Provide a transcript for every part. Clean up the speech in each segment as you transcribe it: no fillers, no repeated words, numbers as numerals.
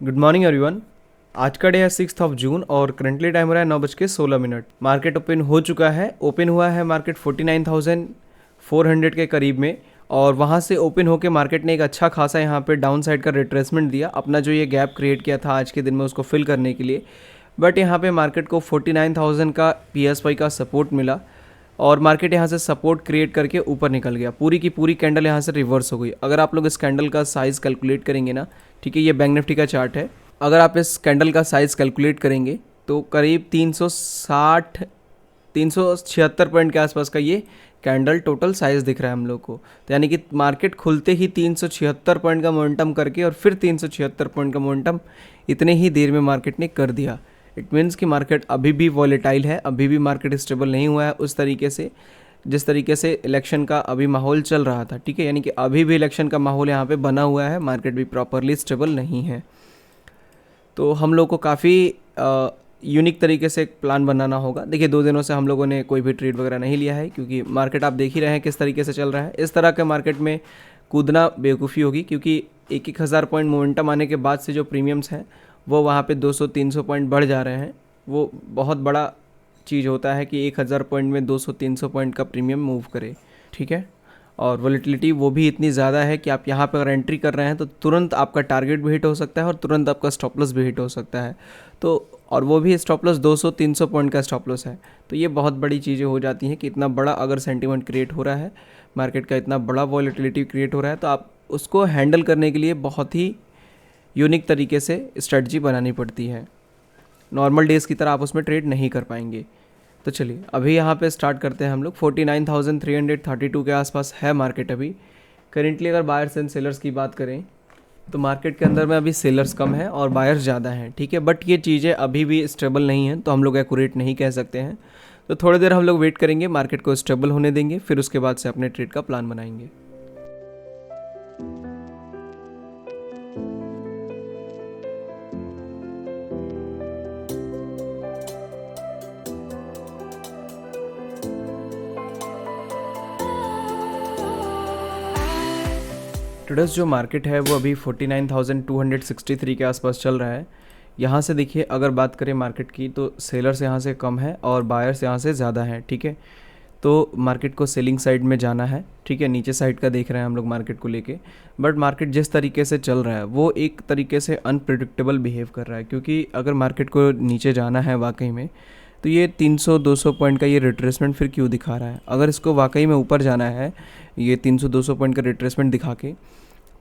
Good morning everyone. आज का day है 6 जून और करंटली टाइम हो रहा है 9:16। मार्केट ओपन हो चुका है। ओपन हुआ है मार्केट 49,400 के करीब में और वहाँ से ओपन होकर मार्केट ने एक अच्छा खासा यहाँ पे डाउन साइड का रिट्रेसमेंट दिया, अपना जो ये गैप क्रिएट किया था आज के दिन में उसको फिल करने के लिए। बट यहाँ पे मार्केट को 49,000 का PSY का सपोर्ट मिला और मार्केट यहाँ से सपोर्ट क्रिएट करके ऊपर निकल गया। पूरी की पूरी कैंडल यहाँ से रिवर्स हो गई। अगर आप लोग इस कैंडल का साइज़ कैलकुलेट करेंगे ना, ठीक है, ये बैंक निफ्टी का चार्ट है। अगर आप इस कैंडल का साइज़ कैलकुलेट करेंगे तो करीब 376 पॉइंट के आसपास का ये कैंडल टोटल साइज़ दिख रहा है हम लोग को। तो यानी कि मार्केट खुलते ही 376 पॉइंट का मोमेंटम करके और फिर 376 पॉइंट का मोमेंटम इतने ही देर में मार्केट ने कर दिया। इट मीन्स कि मार्केट अभी भी वॉलेटाइल है, अभी भी मार्केट स्टेबल नहीं हुआ है उस तरीके से जिस तरीके से इलेक्शन का अभी माहौल चल रहा था। ठीक है, यानी कि अभी भी इलेक्शन का माहौल यहाँ पे बना हुआ है, मार्केट भी प्रॉपरली स्टेबल नहीं है। तो हम लोग को काफ़ी यूनिक तरीके से एक प्लान बनाना होगा। देखिए 2 दिनों से हम लोगों ने कोई भी ट्रेड वगैरह नहीं लिया है क्योंकि मार्केट आप देख ही रहे हैं किस तरीके से चल रहा है। इस तरह के मार्केट में कूदना बेवकूफ़ी होगी क्योंकि 1,000 पॉइंट मोमेंटम आने के बाद से जो प्रीमियम्स हैं वो वहाँ पे 200-300 पॉइंट बढ़ जा रहे हैं। वो बहुत बड़ा चीज़ होता है कि 1,000 पॉइंट में 200-300 पॉइंट का प्रीमियम मूव करे। ठीक है, और वॉलेटिलिटी वो भी इतनी ज़्यादा है कि आप यहाँ पर अगर एंट्री कर रहे हैं तो तुरंत आपका टारगेट भी हिट हो सकता है और तुरंत आपका स्टॉप लॉस भी हिट हो सकता है। तो और वो भी स्टॉप लॉस 200-300 पॉइंट का स्टॉप लॉस है। तो ये बहुत बड़ी चीज़ें हो जाती हैं कि इतना बड़ा अगर सेंटीमेंट क्रिएट हो रहा है, मार्केट का इतना बड़ा वॉलेटिलिटी क्रिएट हो रहा है, तो आप उसको हैंडल करने के लिए बहुत ही यूनिक तरीके से स्ट्रेटजी बनानी पड़ती है। नॉर्मल डेज़ की तरह आप उसमें ट्रेड नहीं कर पाएंगे। तो चलिए अभी यहाँ पे स्टार्ट करते हैं हम लोग। 49,332 के आसपास है मार्केट अभी करेंटली। अगर बायर्स एंड सेलर्स की बात करें तो मार्केट के अंदर में अभी सेलर्स कम है और बायर्स ज़्यादा हैं। ठीक है, बट ये चीज़ें अभी भी स्टेबल नहीं हैं तो हम लोग एक्यूरेट नहीं कह सकते हैं। तो थोड़ी देर हम लोग वेट करेंगे, मार्केट को स्टेबल होने देंगे, फिर उसके बाद से अपने ट्रेड का प्लान बनाएंगे। ट्रेडर्स जो मार्केट है वो अभी 49,263 के आसपास चल रहा है। यहाँ से देखिए अगर बात करें मार्केट की तो सेलर्स यहाँ से कम है और बायर्स यहाँ से ज़्यादा हैं। ठीक है, तो मार्केट को सेलिंग साइड में जाना है। ठीक है, नीचे साइड का देख रहे हैं हम लोग मार्केट को लेके। बट मार्केट जिस तरीके से चल रहा है वो एक तरीके से अनप्रिडिक्टेबल बिहेव कर रहा है क्योंकि अगर मार्केट को नीचे जाना है वाकई में तो ये 300-200 पॉइंट का ये रिट्रेसमेंट फिर क्यों दिखा रहा है। अगर इसको वाकई में ऊपर जाना है ये 300-200 पॉइंट का रिट्रेसमेंट दिखा के,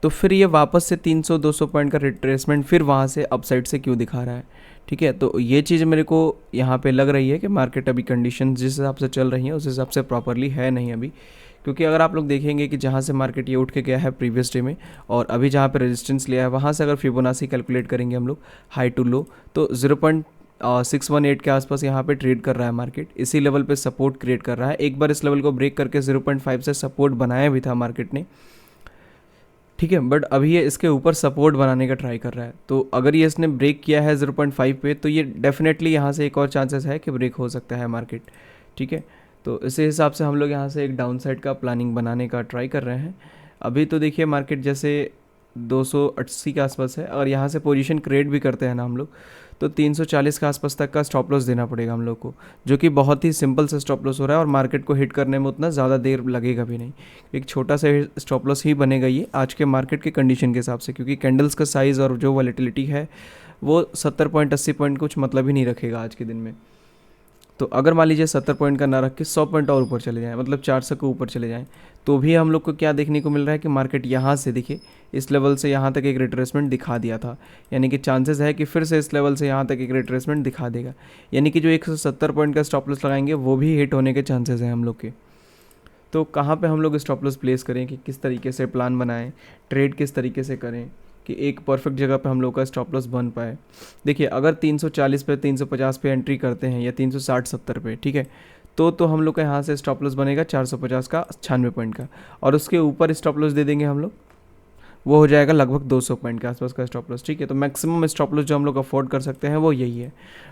तो फिर ये वापस से 300-200 पॉइंट का रिट्रेसमेंट फिर वहाँ से अपसाइड से क्यों दिखा रहा है। ठीक है, तो ये चीज़ मेरे को यहाँ पे लग रही है कि मार्केट अभी कंडीशन जिस हिसाब से चल रही है उस हिसाब से प्रॉपरली है नहीं अभी। क्योंकि अगर आप लोग देखेंगे कि जहाँ से मार्केट ये उठ के गया है प्रीवियस डे में और अभी जहाँ पे रेजिस्टेंस लिया है वहाँ से अगर फिबोनाची कैलकुलेट करेंगे हम लोग हाई टू लो तो 0.618 के आसपास यहाँ पे ट्रेड कर रहा है मार्केट। इसी लेवल पे सपोर्ट क्रिएट कर रहा है। एक बार इस लेवल को ब्रेक करके 0.5 से सपोर्ट बनाया भी था मार्केट ने। ठीक है, बट अभी ये इसके ऊपर सपोर्ट बनाने का ट्राई कर रहा है। तो अगर ये इसने ब्रेक किया है 0.5 पे तो ये डेफिनेटली यहाँ से एक और चांसेस है कि ब्रेक हो सकता है मार्केट। ठीक है, तो इसी हिसाब से हम लोग यहाँ से एक डाउन साइड का प्लानिंग बनाने का ट्राई कर रहे हैं। अभी तो देखिए मार्केट जैसे 280 के आसपास है और यहाँ से पोजीशन क्रिएट भी करते हैं ना हम लोग तो 340 के आसपास तक का स्टॉप लॉस देना पड़ेगा हम लोग को, जो कि बहुत ही सिंपल से स्टॉप लॉस हो रहा है और मार्केट को हिट करने में उतना ज़्यादा देर लगेगा भी नहीं। एक छोटा सा स्टॉप लॉस ही बनेगा ये आज के मार्केट के कंडीशन के हिसाब से, क्योंकि कैंडल्स का साइज़ और जो वॉलेटिलिटी है वो 70 पॉइंट 80 पॉइंट कुछ मतलब ही नहीं रखेगा आज के दिन में। तो अगर मान लीजिए 70 पॉइंट का ना रख के 100 पॉइंट और ऊपर चले जाएं, मतलब 400 के ऊपर चले जाएं, तो भी हम लोग को क्या देखने को मिल रहा है कि मार्केट यहाँ से देखिए इस लेवल से यहाँ तक एक रिट्रेसमेंट दिखा दिया था। यानी कि चांसेस है कि फिर से इस लेवल से यहाँ तक एक रिट्रेसमेंट दिखा देगा। यानी कि जो 170 पॉइंट का स्टॉप लॉस लगाएंगे वो भी हिट होने के चांसेस हैं हम लोग के। तो कहाँ पे हम लोग स्टॉप लॉस प्लेस करें, कि किस तरीके से प्लान बनाएं, ट्रेड किस तरीके से करें कि एक परफेक्ट जगह पे हम लोग का स्टॉप लॉस बन पाए। देखिए अगर 340 पे 350 पे एंट्री करते हैं या 360-70 पे, ठीक है, तो हम लोग का यहाँ से स्टॉप लॉस बनेगा 450 का 96 पॉइंट का, और उसके ऊपर स्टॉप लॉस दे देंगे हम लोग, वो हो जाएगा लगभग 200 पॉइंट के आसपास का स्टॉप लॉस। ठीक है, तो मैक्सिमम स्टॉप लॉस जो हम लोग अफोर्ड कर सकते हैं वो यही है।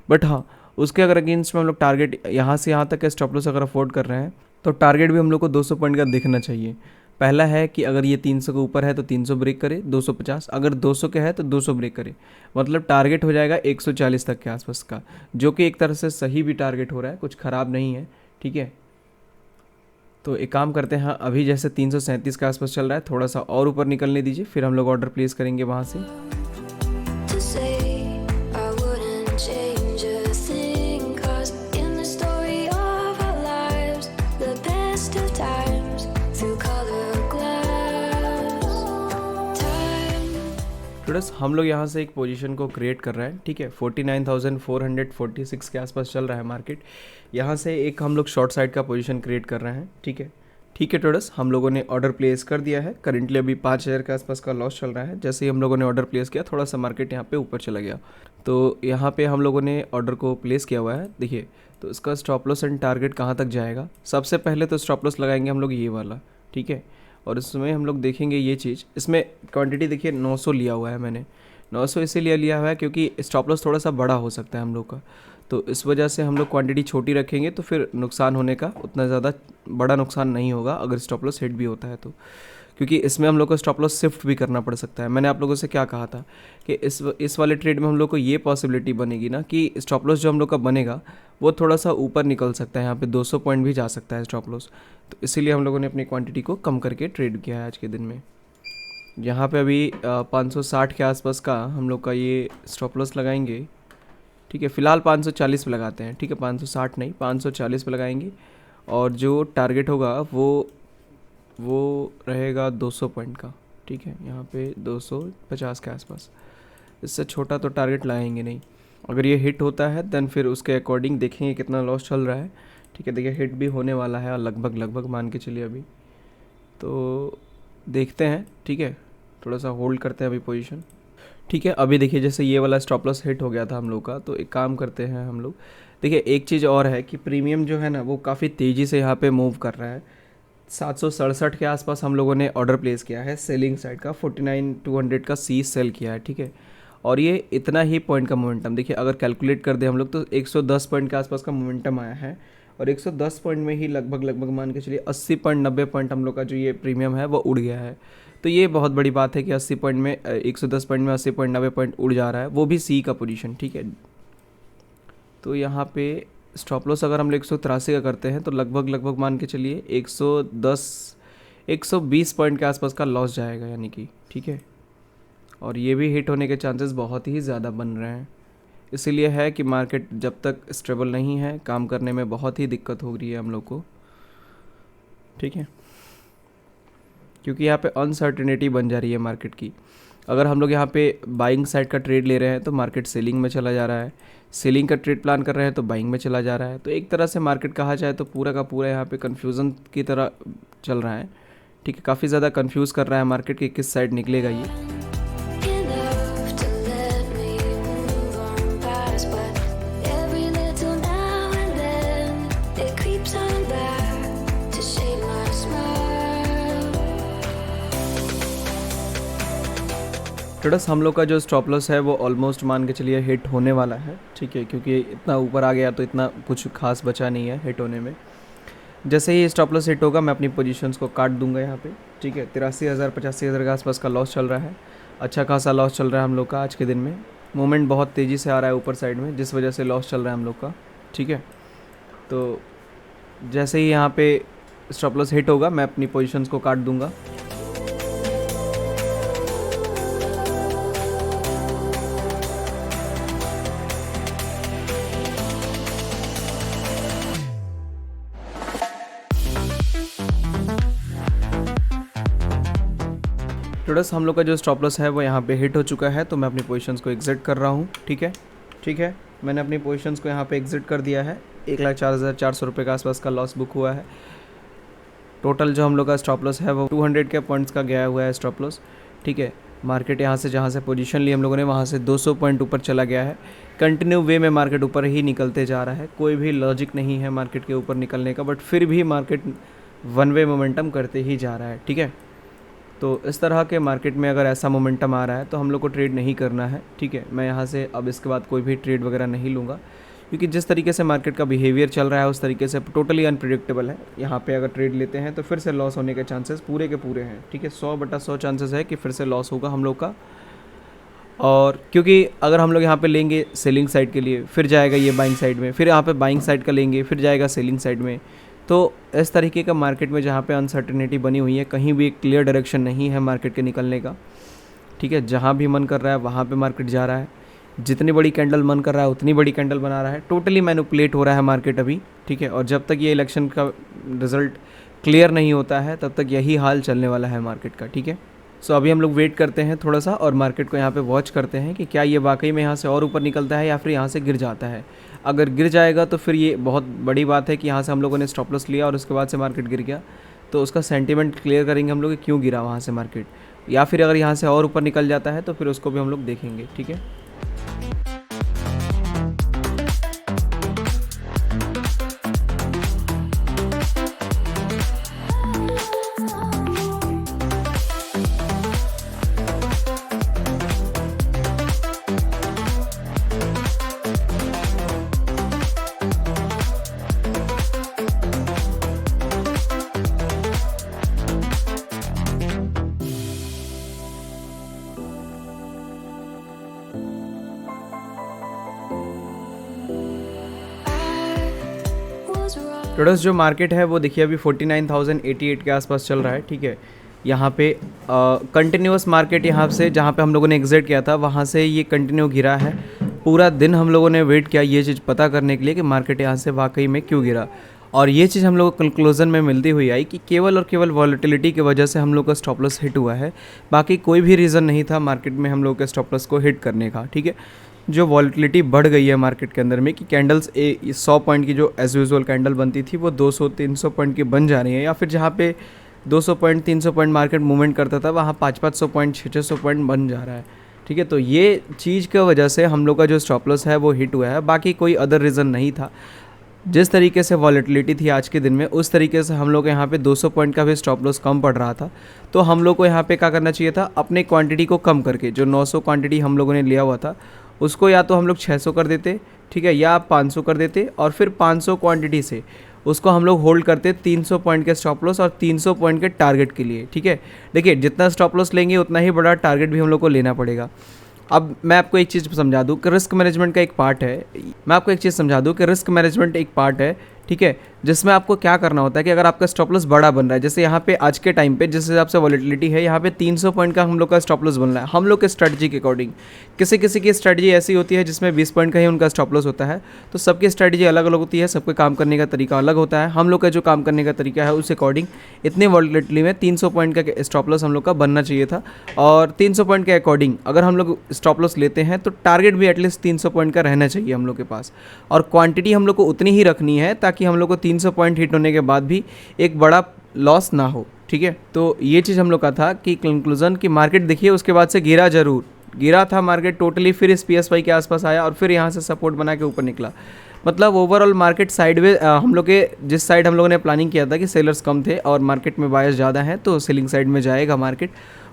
बट हाँ, उसके अगर अगेंस्ट में हम लोग टारगेट यहाँ से यहाँ तक का स्टॉप लॉस अगर अफोर्ड कर रहे हैं तो टारगेट भी हम लोग को 200 पॉइंट का दिखना चाहिए। पहला है कि अगर ये 300 के ऊपर है तो 300 ब्रेक करे, 250, अगर 200 के है तो 200 ब्रेक करे, मतलब टारगेट हो जाएगा 140 तक के आसपास का, जो कि एक तरह से सही भी टारगेट हो रहा है, कुछ ख़राब नहीं है, ठीक है। तो एक काम करते हैं, अभी जैसे 337 के आसपास चल रहा है, थोड़ा सा और ऊपर निकलने दीजिए, फिर हम लोग ऑर्डर प्लेस करेंगे वहाँ से। to say I wouldn't change a thing, 'cause in the story of our lives, the best of times through color glass. Time students, हम लोग यहाँ से एक पोजीशन को क्रिएट कर रहे हैं, ठीक है। 49,446 के आसपास चल रहा है मार्केट। यहाँ से एक हम लोग शॉर्ट साइड का पोजीशन क्रिएट कर रहे हैं, ठीक है। ठीक है स्टूडेंट्स, हम लोगों ने ऑर्डर प्लेस कर दिया है। करेंटली अभी 5,000 के आसपास का लॉस चल रहा है। जैसे ही हम लोगों ने ऑर्डर प्लेस किया, थोड़ा सा मार्केट यहाँ पे ऊपर चला गया, तो यहाँ पे हम लोगों ने ऑर्डर को प्लेस किया हुआ है। देखिए, तो इसका स्टॉप लॉस एंड टारगेट कहाँ तक जाएगा। सबसे पहले तो स्टॉप लॉस लगाएंगे हम लोग ये वाला, ठीक है। और इसमें हम लोग देखेंगे ये चीज़, इसमें क्वांटिटी देखिए 900 लिया हुआ है मैंने। 900 इसीलिए लिया हुआ है क्योंकि स्टॉप लॉस थोड़ा सा बड़ा हो सकता है हम लोग का, तो इस वजह से हम लोग क्वांटिटी छोटी रखेंगे, तो फिर नुकसान होने का उतना ज़्यादा बड़ा नुकसान नहीं होगा अगर स्टॉप लॉस हिट भी होता है तो। क्योंकि इसमें हम लोग को स्टॉप लॉस शिफ्ट भी करना पड़ सकता है। मैंने आप लोगों से क्या कहा था कि इस वाले ट्रेड में हम लोग को ये पॉसिबिलिटी बनेगी ना कि स्टॉप लॉस जो हम लोग का बनेगा वो थोड़ा सा ऊपर निकल सकता है, यहाँ पे 200 पॉइंट भी जा सकता है स्टॉप लॉस। तो इसीलिए हम लोगों ने अपनी क्वांटिटी को कम करके ट्रेड किया है आज के दिन में। यहाँ पे अभी 560 के आसपास का हम लोग का ये स्टॉप लॉस लगाएंगे, ठीक है। फ़िलहाल 540 पे लगाते हैं, ठीक है। 560 नहीं, 540 पे लगाएंगे, और जो टारगेट होगा वो रहेगा 200 पॉइंट का, ठीक है। यहाँ पे 250 के आसपास, इससे छोटा तो टारगेट लगाएंगे नहीं। अगर ये हिट होता है देन फिर उसके अकॉर्डिंग देखेंगे कितना लॉस चल रहा है, ठीक है। देखिए, हिट भी होने वाला है लगभग मान के चलिए अभी, तो देखते हैं, ठीक है। थोड़ा सा होल्ड करते हैं अभी पोजीशन, ठीक है। अभी देखिए, जैसे ये वाला स्टॉप लॉस हिट हो गया था हम लोग का, तो एक काम करते हैं हम लोग। देखिए, एक चीज़ और है कि प्रीमियम जो है ना वो काफ़ी तेज़ी से यहाँ पे मूव कर रहा है। 767 के आसपास हम लोगों ने ऑर्डर प्लेस किया है सेलिंग साइड का, 49,200 का सी सेल किया है, ठीक है। और ये इतना ही पॉइंट का मोमेंटम, देखिए अगर कैलकुलेट कर दें हम लोग तो 110 पॉइंट के आसपास का मोमेंटम आया है, और 110 पॉइंट में ही लगभग मान के चलिए 80 पॉइंट 90 पॉइंट हम लोग का जो ये प्रीमियम है वो उड़ गया है। तो ये बहुत बड़ी बात है कि 80 पॉइंट में 110 पॉइंट में 80 पॉइंट 90 पॉइंट उड़ जा रहा है, वो भी सी का पोजीशन, ठीक है। तो यहाँ पे स्टॉप लॉस अगर हम लोग 183 का करते हैं तो लगभग मान के चलिए 120 पॉइंट के आसपास का लॉस जाएगा, यानी कि, ठीक है। और ये भी हिट होने के चांसेस बहुत ही ज़्यादा बन रहे हैं। इसीलिए है कि मार्केट जब तक स्टेबल नहीं है, काम करने में बहुत ही दिक्कत हो रही है हम लोग को, ठीक है। क्योंकि यहाँ पे अनसर्टेनिटी बन जा रही है मार्केट की। अगर हम लोग यहाँ पे बाइंग साइड का ट्रेड ले रहे हैं तो मार्केट सेलिंग में चला जा रहा है, सेलिंग का ट्रेड प्लान कर रहे हैं तो बाइंग में चला जा रहा है। तो एक तरह से मार्केट कहा जाए तो पूरा का पूरा यहाँ पे कन्फ्यूज़न की तरह चल रहा है, ठीक है। काफ़ी ज़्यादा कन्फ्यूज़ कर रहा है मार्केट कि किस साइड निकलेगा ये। enough to let me move on past, but every little now and then it creeps on back to shade my smile. Traders, हम लोग का जो स्टॉप लॉस है वो ऑलमोस्ट मान के चलिए हिट होने वाला है, ठीक है। क्योंकि इतना ऊपर आ गया तो इतना कुछ खास बचा नहीं है हिट होने में। जैसे ही स्टॉप लॉस हिट होगा मैं अपनी पोजीशंस को काट दूंगा यहाँ पे, ठीक है। 83,000 85,000 के आसपास का लॉस चल रहा है, अच्छा खासा लॉस चल रहा है हम लोग का आज के दिन में। मूवमेंट बहुत तेज़ी से आ रहा है ऊपर साइड में, जिस वजह से लॉस चल रहा है हम लोग का, ठीक है। तो जैसे ही यहाँ पे स्टॉप लॉस हिट होगा मैं अपनी पोजीशंस को काट दूंगा। ट्रेडर्स, हम लोग का जो स्टॉप लॉस है वो यहाँ पे हिट हो चुका है, तो मैं अपनी पोजीशंस को एग्जिट कर रहा हूँ, ठीक है। ठीक है, मैंने अपनी पोजीशंस को यहाँ पे एग्जिट कर दिया है। 1,04,400 रुपये के आसपास का लॉस बुक हुआ है। टोटल जो हम लोग का स्टॉप लॉस है वो 200 के पॉइंट्स का गया हुआ है स्टॉप लॉस, ठीक है। मार्केट यहाँ से जहाँ से पोजीशन ली हम लोगों ने वहाँ से 200 पॉइंट ऊपर चला गया है। कंटिन्यू वे में मार्केट ऊपर ही निकलते जा रहा है, कोई भी लॉजिक नहीं है मार्केट के ऊपर निकलने का, बट फिर भी मार्केट वन वे मोमेंटम करते ही जा रहा है, ठीक है। तो इस तरह के मार्केट में अगर ऐसा मोमेंटम आ रहा है तो हम लोग को ट्रेड नहीं करना है, ठीक है। मैं यहाँ से अब इसके बाद कोई भी ट्रेड वगैरह नहीं लूँगा, क्योंकि जिस तरीके से मार्केट का बिहेवियर चल रहा है उस तरीके से टोटली अनप्रिडिक्टेबल है। यहाँ पे अगर ट्रेड लेते हैं तो फिर से लॉस होने के चांसेस पूरे के पूरे हैं, ठीक है। 100/100 चांसेस है कि फिर से लॉस होगा हम लोग का। और क्योंकि अगर हम लोग यहाँ पे लेंगे सेलिंग साइड के लिए, फिर जाएगा ये बाइंग साइड में, फिर यहाँ पे बाइंग साइड का लेंगे, फिर जाएगा सेलिंग साइड में। तो इस तरीके का मार्केट में जहाँ पे अनसर्टेनिटी बनी हुई है, कहीं भी एक क्लियर डायरेक्शन नहीं है मार्केट के निकलने का, ठीक है। जहाँ भी मन कर रहा है वहाँ पे मार्केट जा रहा है, जितनी बड़ी कैंडल मन कर रहा है उतनी बड़ी कैंडल बना रहा है, टोटली मैनिपुलेट हो रहा है मार्केट अभी, ठीक है। और जब तक ये इलेक्शन का रिजल्ट क्लियर नहीं होता है तब तक यही हाल चलने वाला है मार्केट का, ठीक है। सो अभी हम लोग वेट करते हैं थोड़ा सा और मार्केट को यहाँ पे वॉच करते हैं कि क्या ये वाकई में यहाँ से और ऊपर निकलता है या फिर यहाँ से गिर जाता है। अगर गिर जाएगा तो फिर ये बहुत बड़ी बात है कि यहाँ से हम लोगों ने स्टॉप लॉस लिया और उसके बाद से मार्केट गिर गया, तो उसका सेंटीमेंट क्लियर करेंगे हम लोग कि क्यों गिरा वहाँ से मार्केट। या फिर अगर यहाँ से और ऊपर निकल जाता है तो फिर उसको भी हम लोग देखेंगे, ठीक है। ट्रेडर्स जो मार्केट है वो देखिए अभी 49,088 के आसपास चल रहा है, ठीक है। यहाँ पे कंटिन्यूस मार्केट यहाँ से जहाँ पे हम लोगों ने एग्जिट किया था वहाँ से ये कंटिन्यू गिरा है। पूरा दिन हम लोगों ने वेट किया ये चीज़ पता करने के लिए कि मार्केट यहाँ से वाकई में क्यों गिरा, और ये चीज़ हम लोग को कंक्लूजन में मिलती हुई आई कि केवल और केवल वॉलेटिलिटी की वजह से हम लोग का स्टॉप लॉस हिट हुआ है। बाकी कोई भी रीज़न नहीं था मार्केट में हम लोग के स्टॉप लॉस को हिट करने का, ठीक है। जो वॉलेटिलिटी बढ़ गई है मार्केट के अंदर में कि कैंडल्स 100 पॉइंट की जो एज यूजुअल कैंडल बनती थी वो 200-300 पॉइंट की बन जा रही है, या फिर जहाँ पे 200 पॉइंट 300 पॉइंट मार्केट मूवमेंट करता था वहाँ 500-500 पॉइंट 600 पॉइंट बन जा रहा है, ठीक है। तो ये चीज़ की वजह से हम लोग का जो स्टॉप लॉस है वो हिट हुआ है, बाकी कोई अदर रीज़न नहीं था। जिस तरीके से वॉलेटिलिटी थी आज के दिन में उस तरीके से हम लोग यहाँ पे 200 पॉइंट का भी स्टॉप लॉस कम पड़ रहा था, तो हम लोग को यहाँ पे क्या करना चाहिए था, अपने क्वांटिटी को कम करके जो 900 क्वांटिटी हम लोगों ने लिया हुआ था उसको या तो हम लोग 600 कर देते, ठीक है, या 500 कर देते, और फिर 500 क्वांटिटी से उसको हम लोग होल्ड करते 300 पॉइंट के स्टॉप लॉस और 300 पॉइंट के टारगेट के लिए, ठीक है। देखिए जितना स्टॉप लॉस लेंगे उतना ही बड़ा टारगेट भी हम लोग को लेना पड़ेगा। अब मैं आपको एक चीज़ समझा दूँ कि रिस्क मैनेजमेंट का एक पार्ट है, ठीक है, जिसमें आपको क्या करना होता है कि अगर आपका स्टॉप लॉस बड़ा बन रहा है, जैसे यहाँ पे आज के टाइम पे जिस हिसाब से वॉलेटिलिटी है यहाँ पे 300 पॉइंट का हम लोग का स्टॉप लॉस बन रहा है हम लोग के स्ट्रेटजी के अकॉर्डिंग। किसी किसी की स्ट्रेटजी ऐसी होती है जिसमें 20 पॉइंट का ही उनका स्टॉप लॉस होता है, तो सबकी स्ट्रेटजी अलग अलग होती है, सबके काम करने का तरीका अलग होता है। हम लोग का जो काम करने का तरीका है उस अकॉर्डिंग इतनी वॉलेटिलिटी में 300 पॉइंट का स्टॉप लॉस हम लोग का बनना चाहिए था, और 300 पॉइंट के अकॉर्डिंग अगर हम लोग स्टॉप लॉस लेते हैं तो टारगेट भी एटलीस्ट 300 पॉइंट का रहना चाहिए हम लोग के पास, और क्वांटिटी हम लोग को उतनी ही रखनी है ताकि हम लोग को 300 पॉइंट हिट होने के बाद भी एक बड़ा लॉस ना हो, ठीक है। तो ये चीज़ हम लोग का था कि कंक्लूजन की मार्केट देखिए उसके बाद से गिरा था मार्केट टोटली, फिर इस PSY के आसपास आया और फिर यहाँ से सपोर्ट बना के ऊपर निकला। मतलब ओवरऑल मार्केट साइडवेज हम लोग के जिस साइड हम लोगों ने प्लानिंग किया था कि सेलर्स कम थे और मार्केट में बायर्स ज़्यादा हैं तो सेलिंग साइड में जाएगा मार्केट,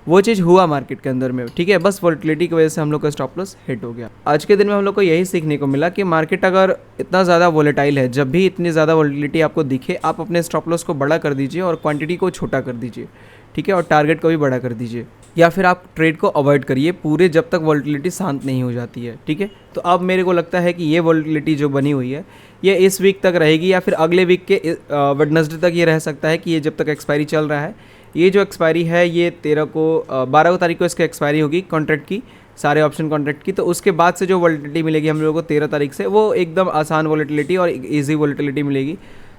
वो चीज़ हुआ मार्केट के अंदर में, ठीक है। बस वॉलेटिलिटी की वजह से हम लोग का स्टॉप लॉस हिट हो गया। आज के दिन में हम लोग को यही सीखने को मिला कि मार्केट अगर इतना ज़्यादा वॉलेटाइल है, जब भी इतनी ज़्यादा वॉलेटिलिटी आपको दिखे आप अपने स्टॉप लॉस को बड़ा कर दीजिए और क्वांटिटी को छोटा कर दीजिए, ठीक है, और टारगेट को भी बड़ा कर दीजिए, या फिर आप ट्रेड को अवॉइड करिए पूरे जब तक वॉलेटिलिटी शांत नहीं हो जाती है, ठीक है। तो अब मेरे को लगता है कि ये वॉलेटिलिटी जो बनी हुई है ये इस वीक तक रहेगी या फिर अगले वीक के वेडनेसडे तक ये रह सकता है कि ये जब तक एक्सपायरी चल रहा है, ये जो एक्सपायरी है ये 12 तारीख को इसकी एक्सपायरी होगी कॉन्ट्रैक्ट की, सारे ऑप्शन कॉन्ट्रैक्ट की। तो उसके बाद से जो वॉलेटिलिटी मिलेगी हम लोगों को 13 तारीख से वो एकदम आसान वॉलेटिलिटी और ईजी वॉलेटिलिटी मिलेगी।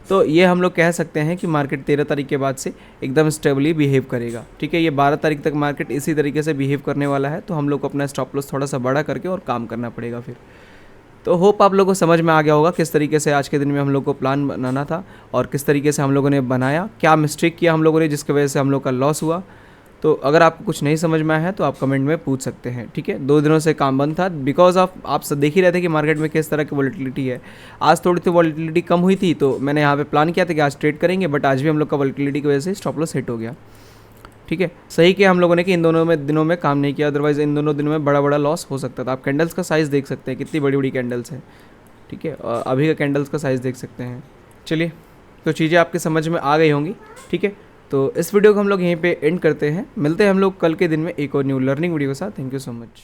तो ये हम लोग कह सकते हैं कि मार्केट 13 तारीख के बाद से एकदम स्टेबली बिहेव करेगा, ठीक है। ये 12 तारीख तक मार्केट इसी तरीके से बिहेव करने वाला है, तो हम लोग को अपना स्टॉप लॉस थोड़ा सा बड़ा करके और काम करना पड़ेगा फिर। तो होप आप लोगों को समझ में आ गया होगा किस तरीके से आज के दिन में हम लोग को प्लान बनाना था और किस तरीके से हम लोगों ने बनाया, क्या मिस्टेक किया हम लोगों ने जिसकी वजह से हम लोग का लॉस हुआ। तो अगर आपको कुछ नहीं समझ में आया है तो आप कमेंट में पूछ सकते हैं, ठीक है। 2 दिनों से काम बंद था बिकॉज ऑफ आप सब देख ही रहे थे कि मार्केट में किस तरह की वॉलेटिलिटी है। आज थोड़ी सी वॉलेटिलिटी कम हुई थी तो मैंने यहाँ पे प्लान किया था कि आज ट्रेड करेंगे, बट आज भी हम लोग का वॉलेटिलिटी की वजह से स्टॉप लॉस हिट हो गया, ठीक है। सही किया हम लोगों ने कि इन दोनों दिनों में काम नहीं किया, अदरवाइज इन दोनों दिनों में बड़ा बड़ा लॉस हो सकता था। आप कैंडल्स का साइज़ देख सकते हैं कितनी बड़ी बड़ी कैंडल्स हैं, ठीक है, और अभी का कैंडल्स का साइज़ देख सकते हैं। चलिए, तो चीज़ें आपके समझ में आ गई होंगी, ठीक है। तो इस वीडियो को हम लोग यहीं पे एंड करते हैं, मिलते हैं हम लोग कल के दिन में एक और न्यू लर्निंग वीडियो के साथ। Thank you so much.